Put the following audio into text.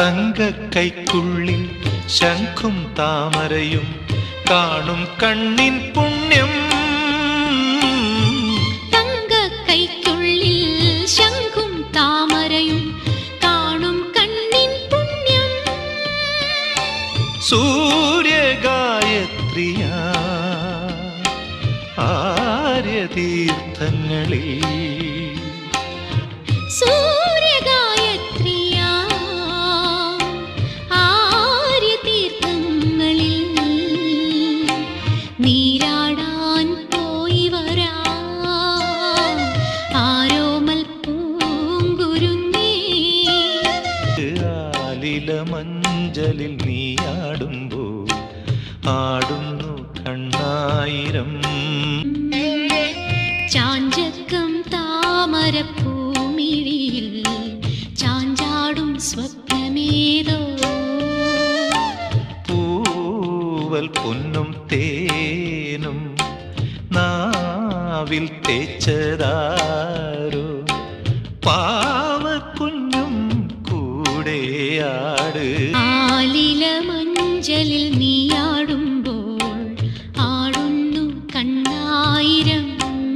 തങ്കക്കൈക്കുള്ളിൽ ശംഖും താമരയും കാണും കണ്ണിൻ പുണ്യം. തങ്കക്കൈക്കുള്ളിൽ ശംഖും താമരയും കാണും കണ്ണിൻ പുണ്യം. സൂര്യഗായത്രിയ ആര്യതീർത്ഥങ്ങളിൽ നീരാടാൻ പോയി വരാ ആരോമൽ പൂങ്കുരുന്നേ. ആലിലമഞ്ചലിൽ നീയാടുമ്പോൾ ആടുന്നു കണ്ണായിരം. ചാഞ്ചക്കം താമരപ്പൂമിഴിയിൽ ചാഞ്ചാടും സ്വപ്നമേതോ. പൂവൽ പൊന്നും തേനും നാവിൽ തേച്ചതാരോ.